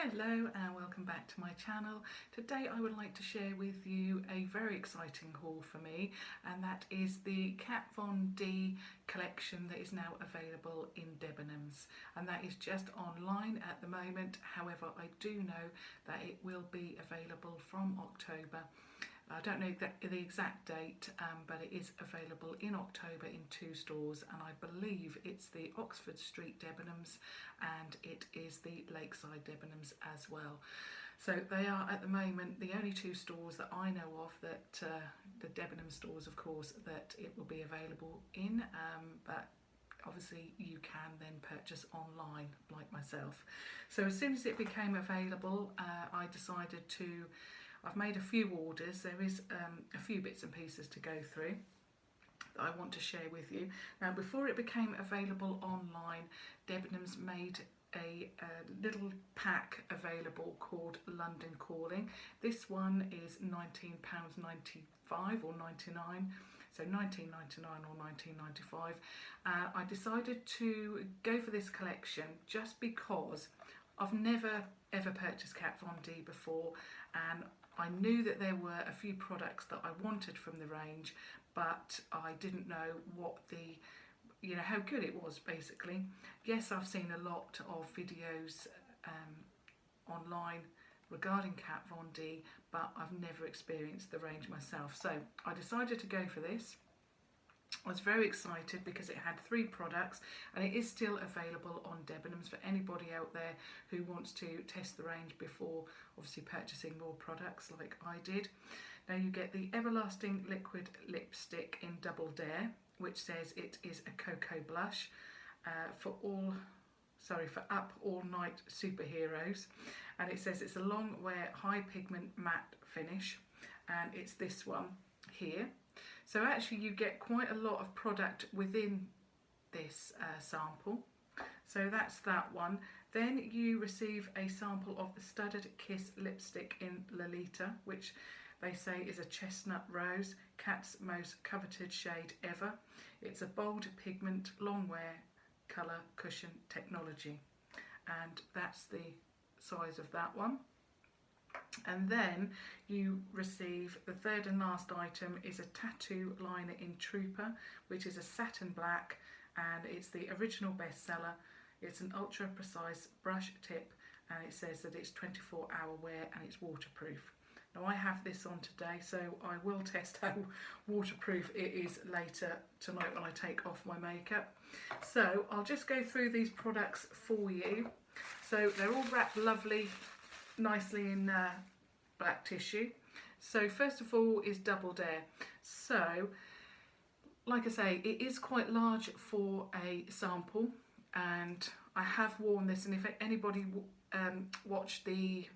Hello and welcome back to my channel. Today I would like to share with you a very exciting haul for me, and that is the Kat Von D collection that is now available in Debenhams, and that is just online at the moment. However, I do know that it will be available from October. I don't know the exact date, but it is available in October in 2 stores, and I believe it's the Oxford Street Debenhams and it is the Lakeside Debenhams as well. So they are at the moment the only 2 stores that I know of that, the Debenhams stores of course, that it will be available in, but obviously you can then purchase online like myself. So as soon as it became available, I decided to I've made a few orders. There is a few bits and pieces to go through that I want to share with you. Now, before it became available online, Debenhams made a little pack available called London Calling. This one is £19.95 or 99, so £19.99 or £19.95. I decided to go for this collection just because I've never ever purchased Kat Von D before, and I knew that there were a few products that I wanted from the range, but I didn't know what how good it was basically. Yes, I've seen a lot of videos online regarding Kat Von D, but I've never experienced the range myself. So I decided to go for this. I was very excited because it had 3 products, and it is still available on Debenhams for anybody out there who wants to test the range before obviously purchasing more products like I did. Now you get the Everlasting Liquid Lipstick in Double Dare, which says it is a cocoa blush for up all night superheroes, and it says it's a long wear high pigment matte finish, and it's this one here. So actually you get quite a lot of product within this sample. So that's that one. Then you receive a sample of the Studded Kiss lipstick in Lolita, which they say is a chestnut rose, Katt's most coveted shade ever. It's a bold pigment, long wear, colour cushion technology. And that's the size of that one. And then you receive the third and last item is a tattoo liner in Trooper, which is a satin black, and it's the original bestseller. It's an ultra precise brush tip, and it says that it's 24-hour wear and it's waterproof. Now I have this on today, so I will test how waterproof it is later tonight when I take off my makeup. So I'll just go through these products for you. So they're all wrapped nicely in black tissue. So first of all is Double Dare. So like I say, it is quite large for a sample, and I have worn this, and if anybody watched the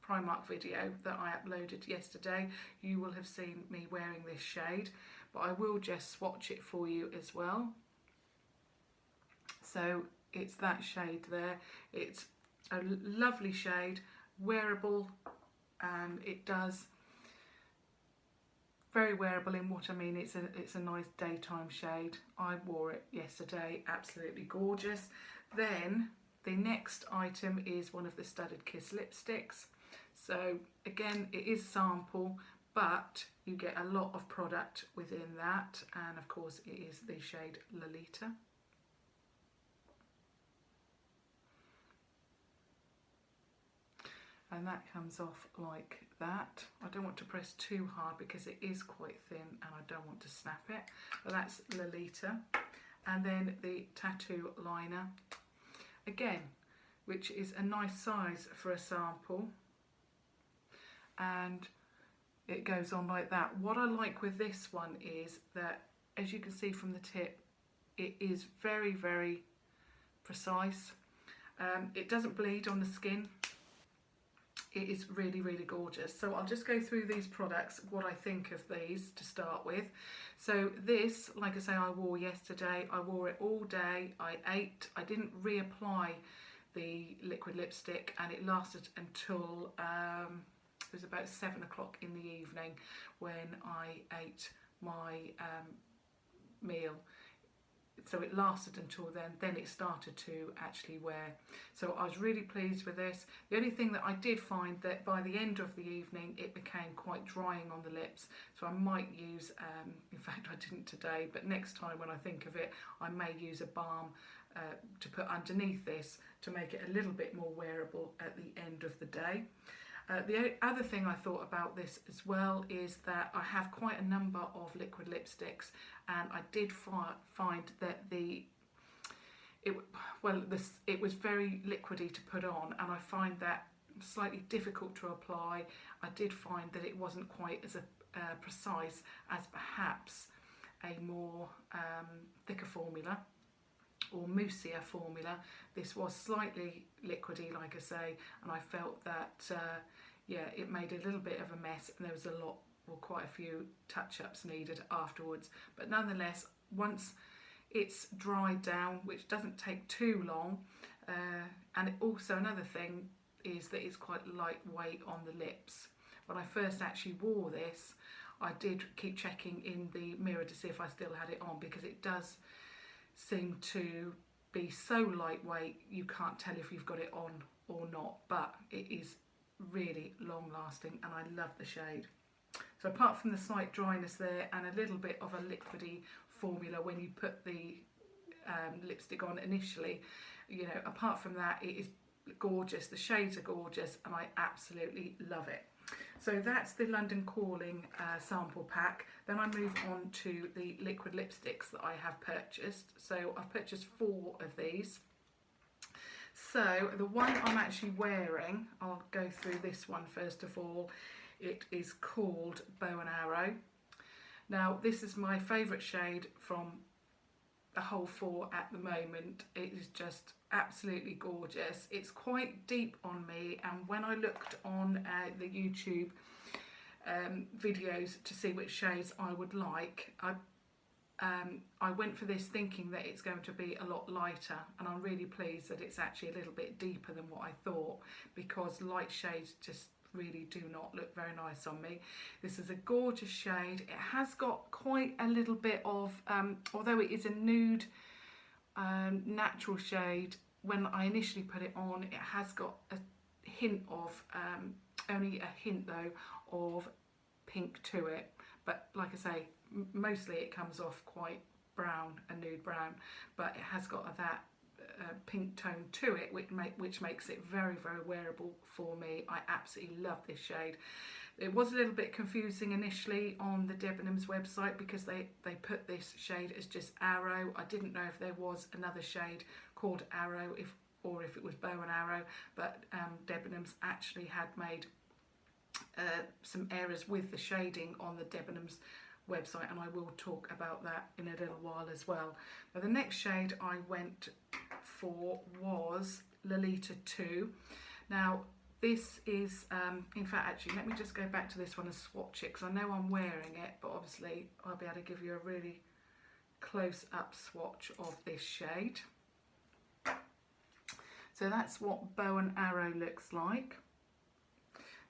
Primark video that I uploaded yesterday, you will have seen me wearing this shade, but I will just swatch it for you as well. So it's that shade there. It's a lovely shade, wearable, and it does very wearable in what I mean. It's a nice daytime shade. I wore it yesterday, absolutely gorgeous. Then the next item is one of the Studded Kiss lipsticks. So again, it is sample, but you get a lot of product within that, and of course it is the shade Lolita. And that comes off like that. I don't want to press too hard because it is quite thin and I don't want to snap it, but that's Lolita. And then the tattoo liner, again, which is a nice size for a sample, and it goes on like that. What I like with this one is that, as you can see from the tip, it is very, very precise. It doesn't bleed on the skin. It is really, really gorgeous. So I'll just go through these products, what I think of these to start with. So this, like I say, I wore yesterday. I wore it all day. I ate. I didn't reapply the liquid lipstick, and it lasted until it was about 7 o'clock in the evening when I ate my meal. so it lasted until then it started to actually wear. So I was really pleased with this. The only thing that I did find that by the end of the evening it became quite drying on the lips, so I might use, in fact I didn't today, but next time when I think of it I may use a balm to put underneath this to make it a little bit more wearable at the end of the day. The other thing I thought about this as well is that I have quite a number of liquid lipsticks, and I did find that it was very liquidy to put on, and I find that slightly difficult to apply. I did find that it wasn't quite as precise as perhaps a more thicker formula or moussier formula. This was slightly liquidy, like I say, and I felt that yeah, it made a little bit of a mess, and there was quite a few touch-ups needed afterwards. But nonetheless, once it's dried down, which doesn't take too long, and also another thing is that it's quite lightweight on the lips. When I first actually wore this, I did keep checking in the mirror to see if I still had it on, because it does seem to be so lightweight you can't tell if you've got it on or not, but it is really long lasting and I love the shade. So apart from the slight dryness there and a little bit of a liquidy formula when you put the lipstick on initially, you know, apart from that it is gorgeous. The shades are gorgeous and I absolutely love it. So that's the London Calling sample pack. Then I move on to the liquid lipsticks that I have purchased. So I've purchased 4 of these. So the one I'm actually wearing, I'll go through this one first of all. It is called Bow and Arrow. Now this is my favourite shade from the whole 4 at the moment. It is just absolutely gorgeous. It's quite deep on me, and when I looked on the YouTube videos to see which shades I would like, I went for this thinking that it's going to be a lot lighter, and I'm really pleased that it's actually a little bit deeper than what I thought, because light shades just really do not look very nice on me. This is a gorgeous shade. It has got quite a little bit of, although it is a nude natural shade, when I initially put it on it has got a hint of, only a hint though, of pink to it, but like I say, mostly it comes off quite brown, a nude brown, but it has got that pink tone to it, which makes it very, very wearable for me. I absolutely love this shade. It was a little bit confusing initially on the Debenhams website because they put this shade as just Arrow. I didn't know if there was another shade called Arrow or if it was Bow and Arrow, but Debenhams actually had made some errors with the shading on the Debenhams website, and I will talk about that in a little while as well. Now the next shade I went for was Lolita II. Now this is, in fact actually let me just go back to this one and swatch it, because I know I'm wearing it, but obviously I'll be able to give you a really close up swatch of this shade. So that's what Bow and Arrow looks like.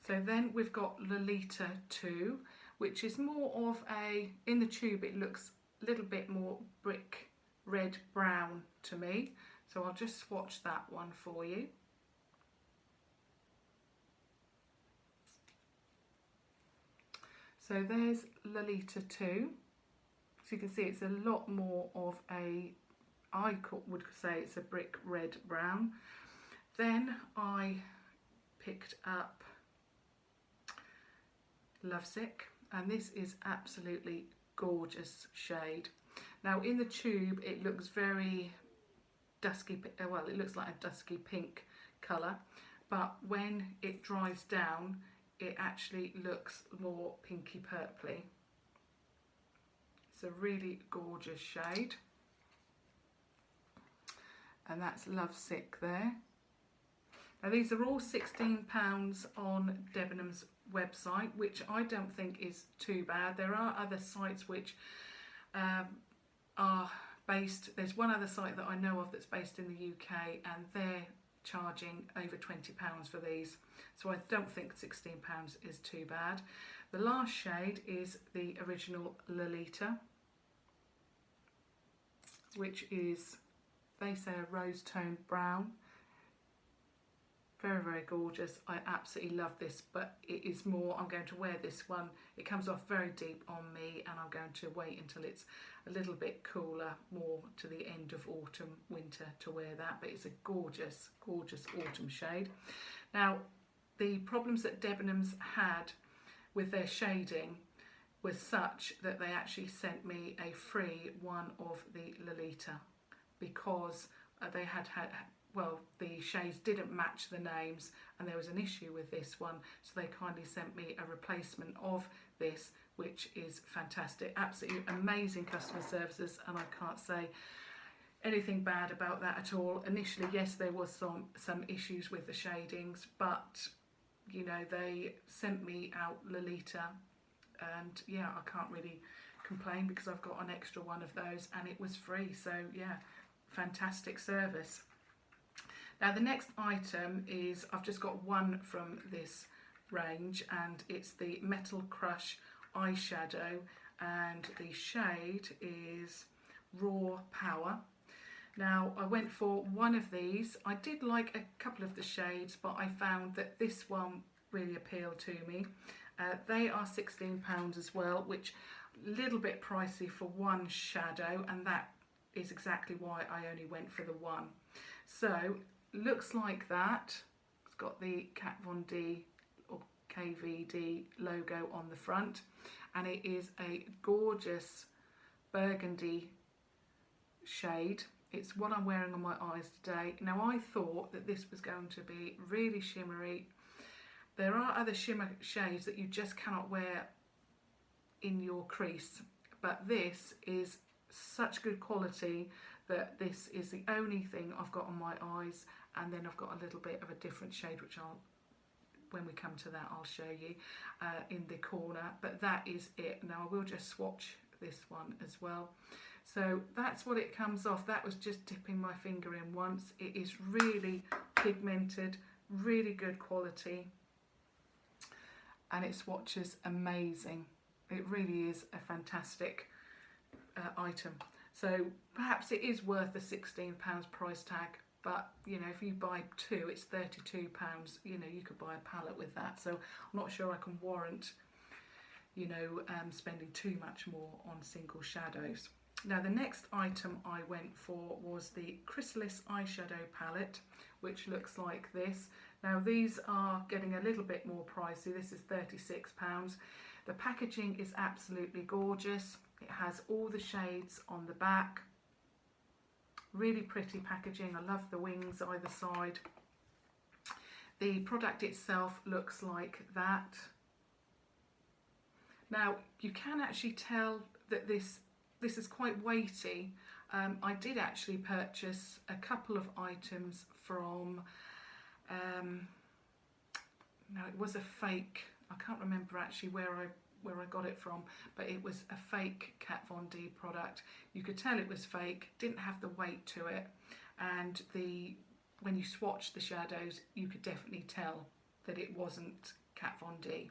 So then we've got Lolita II, which is more of a, in the tube it looks a little bit more brick red brown to me. So I'll just swatch that one for you. So there's Lolita II. So you can see it's a lot more of a, I would say it's a brick red brown. Then I picked up Lovesick, and this is absolutely gorgeous shade. Now in the tube it looks very dusky, well it looks like a dusky pink colour, but when it dries down it actually looks more pinky purpley. It's a really gorgeous shade, and that's Lovesick there. Now these are all £16 on Debenhams website, which I don't think is too bad. There are other sites which are based, there's one other site that I know of that's based in the UK, and they're charging over £20 for these, so I don't think £16 is too bad. The last shade is the original Lolita. which is, they say, a rose toned brown. Very, very gorgeous. I absolutely love this, but it is more, I'm going to wear this one. It comes off very deep on me, and I'm going to wait until it's a little bit cooler, more to the end of autumn, winter, to wear that. But it's a gorgeous, gorgeous autumn shade. Now, the problems that Debenhams had with their shading was such that they actually sent me a free one of the Lolita, because they had well, the shades didn't match the names and there was an issue with this one, so they kindly sent me a replacement of this, which is fantastic. Absolutely amazing customer services, and I can't say anything bad about that at all. Initially, yes, there was some issues with the shadings, but you know, they sent me out Lolita, and yeah, I can't really complain because I've got an extra one of those and it was free. So yeah, fantastic service. Now the next item is, I've just got one from this range, and it's the Metal Crush eyeshadow, and the shade is Raw Power. Now I went for one of these. I did like a couple of the shades, but I found that this one really appealed to me. They are £16 as well, which a little bit pricey for one shadow, and that is exactly why I only went for the one. So looks like that. It's got the Kat Von D or KVD logo on the front, and it is a gorgeous burgundy shade. It's what I'm wearing on my eyes today. Now I thought that this was going to be really shimmery. There are other shimmer shades that you just cannot wear in your crease, but this is such good quality that this is the only thing I've got on my eyes, and then I've got a little bit of a different shade, which I'll, when we come to that, I'll show you in the corner, but that is it. Now I will just swatch this one as well. So that's what it comes off. That was just dipping my finger in once. It is really pigmented, really good quality, and it swatches amazing. It really is a fantastic item. So perhaps it is worth the £16 price tag, but you know, if you buy two, it's £32. You know, you could buy a palette with that. So I'm not sure I can warrant, you know, spending too much more on single shadows. Now the next item I went for was the Chrysalis eyeshadow palette, which looks like this. Now these are getting a little bit more pricey. This is £36. The packaging is absolutely gorgeous. It has all the shades on the back. Really pretty packaging. I love the wings either side. The product itself looks like that. Now you can actually tell that this is quite weighty. I did actually purchase a couple of items from, no, it was a fake, I can't remember actually where I got it from, but it was a fake Kat Von D product. You could tell it was fake, didn't have the weight to it, and when you swatched the shadows, you could definitely tell that it wasn't Kat Von D.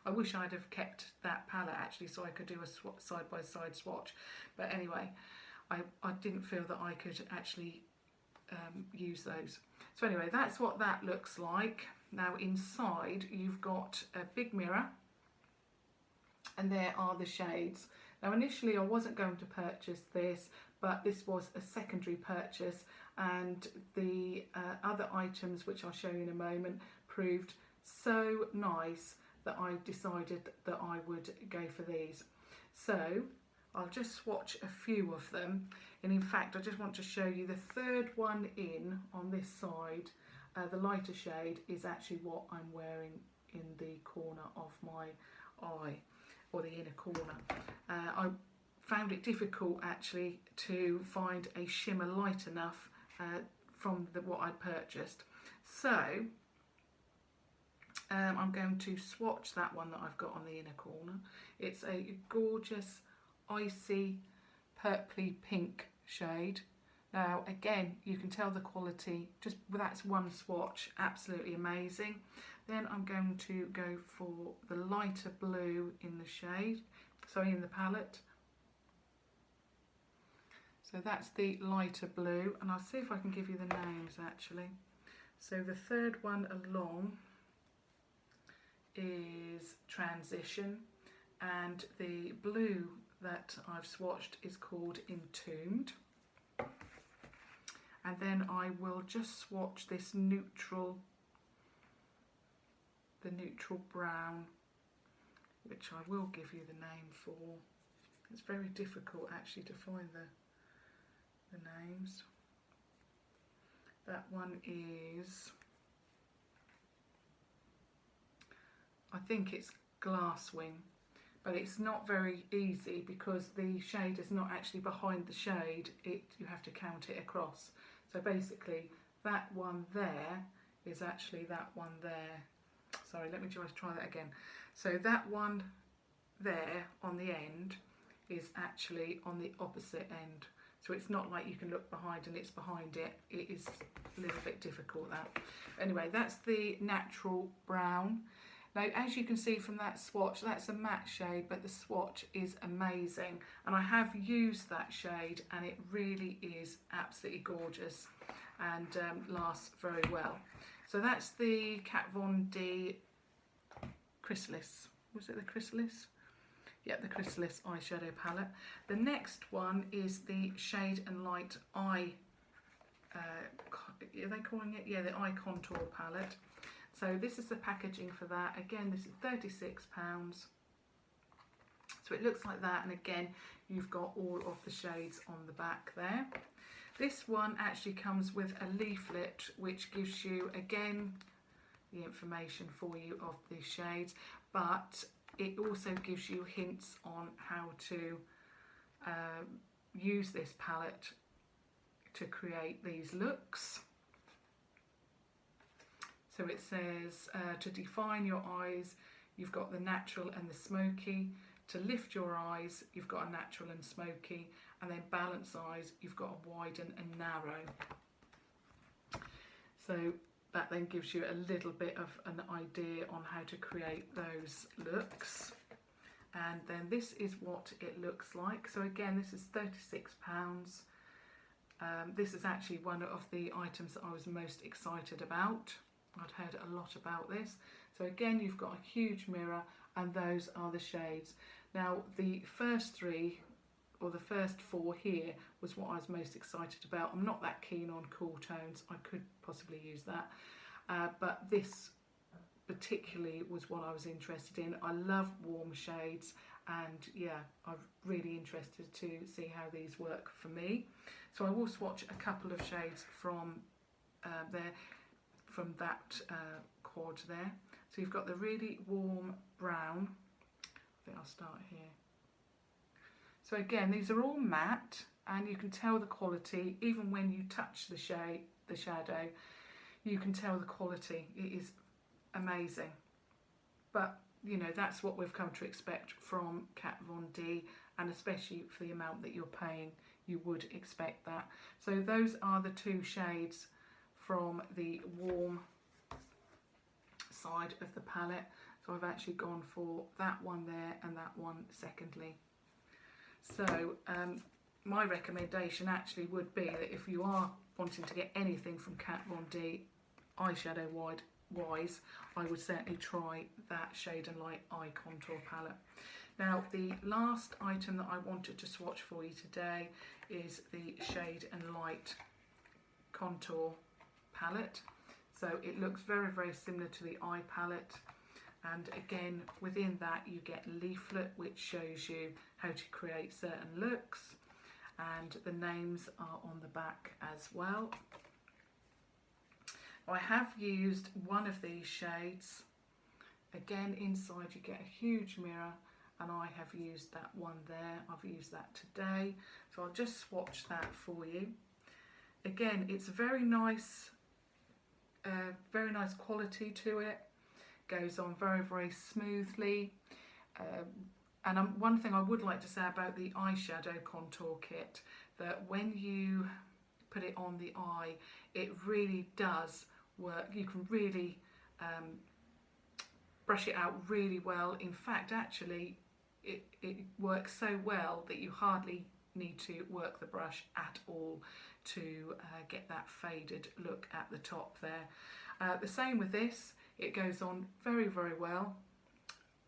I wish I'd have kept that palette actually, so I could do a side-by-side swatch, but anyway, I didn't feel that I could actually use those. So anyway, that's what that looks like. Now inside you've got a big mirror, and there are the shades. Now initially I wasn't going to purchase this, but this was a secondary purchase, and the other items, which I'll show you in a moment, proved so nice that I decided that I would go for these. So I'll just swatch a few of them, and in fact I just want to show you the third one in on this side. The lighter shade is actually what I'm wearing in the corner of my eye, or the inner corner. I found it difficult actually to find a shimmer light enough from what I purchased. So I'm going to swatch that one that I've got on the inner corner. It's a gorgeous icy purpley pink shade. Now again, you can tell the quality, just that's one swatch, absolutely amazing. Then I'm going to go for the lighter blue in the shade, sorry, in the palette. So that's the lighter blue, and I'll see if I can give you the names actually. So the third one along is Transition, and the blue that I've swatched is called Entombed. And then I will just swatch this neutral, the neutral brown, which I will give you the name for. It's very difficult actually to find the names. That one is, I think it's Glasswing, but it's not very easy because the shade is not actually behind the shade. You have to count it across. So basically that one there is actually that one there. Sorry, let me just try that again. So that one there on the end is actually on the opposite end. So it's not like you can look behind and it's behind it. It is a little bit difficult, that. Anyway, that's the natural brown. Now, as you can see from that swatch, that's a matte shade, but the swatch is amazing. And I have used that shade and it really is absolutely gorgeous and lasts very well. So that's the Kat Von D Chrysalis. Was it the Chrysalis? Yeah, the Chrysalis eyeshadow palette. The next one is the Shade and Light Eye, are they calling it? Yeah, the Eye Contour palette. So this is the packaging for that. Again, this is £36. So it looks like that, and again, you've got all of the shades on the back there. This one actually comes with a leaflet which gives you, again, the information for you of the shades, but it also gives you hints on how to use this palette to create these looks. So it says to define your eyes, you've got the natural and the smoky. To lift your eyes, you've got a natural and smoky. And then balance eyes, you've got a widen and narrow. So that then gives you a little bit of an idea on how to create those looks. And then this is what it looks like. So again, this is £36. This is actually one of the items that I was most excited about. I'd heard a lot about this. So again, you've got a huge mirror, and those are the shades. Now, the first three, or the first four here, was what I was most excited about. I'm not that keen on cool tones. I could possibly use that. But this particularly was what I was interested in. I love warm shades, and yeah, I'm really interested to see how these work for me. So I will swatch a couple of shades from from that quad there. So you've got the really warm brown. I think I'll start here. So again, these are all matte, and you can tell the quality even when you touch the shadow. You can tell the quality. It is amazing. But you know, that's what we've come to expect from Kat Von D, and especially for the amount that you're paying, you would expect that. So those are the two shades from the warm side of the palette. So I've actually gone for that one there and that one secondly. So my recommendation actually would be that if you are wanting to get anything from Kat Von D eyeshadow wise, I would certainly try that Shade and Light Eye Contour palette. Now, the last item that I wanted to swatch for you today is the Shade and Light Contour palette. So it looks very, very similar to the eye palette, and again within that you get a leaflet which shows you how to create certain looks, and the names are on the back as well. I have used one of these shades. Again, inside you get a huge mirror, and I have used that one there. I've used that today, so I'll just swatch that for you. Again, it's a very nice quality to it. Goes on very, very smoothly. And one thing I would like to say about the eyeshadow contour kit, that when you put it on the eye, it really does work. You can really brush it out really well. In fact, actually, it works so well that you hardly need to work the brush at all to get that faded look at the top there. The same with this, it goes on very, very well.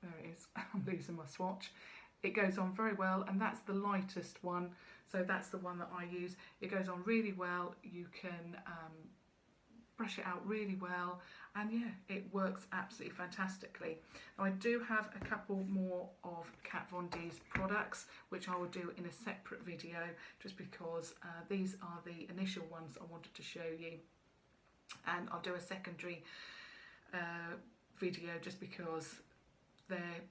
There it is, I'm losing my swatch. It goes on very well, and that's the lightest one, so that's the one that I use. It goes on really well, you can brush it out really well, and yeah, it works absolutely fantastically. Now, I do have a couple more of Kat Von D's products, which I will do in a separate video, just because these are the initial ones I wanted to show you, and I'll do a secondary video just because they're,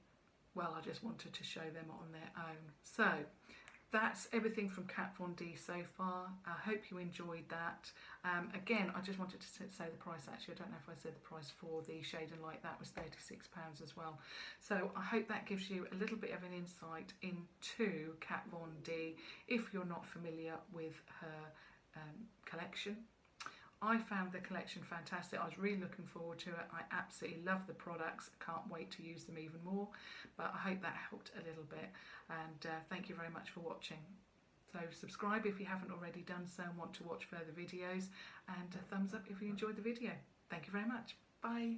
well, I just wanted to show them on their own. So that's everything from Kat Von D so far. I hope you enjoyed that. Again, I just wanted to say the price. Actually, I don't know if I said the price for the Shade and Light. That was £36 as well. So I hope that gives you a little bit of an insight into Kat Von D if you're not familiar with her collection. I found the collection fantastic. I was really looking forward to it. I absolutely love the products. I can't wait to use them even more. But I hope that helped a little bit. And thank you very much for watching. So subscribe if you haven't already done so and want to watch further videos. And a thumbs up if you enjoyed the video. Thank you very much. Bye.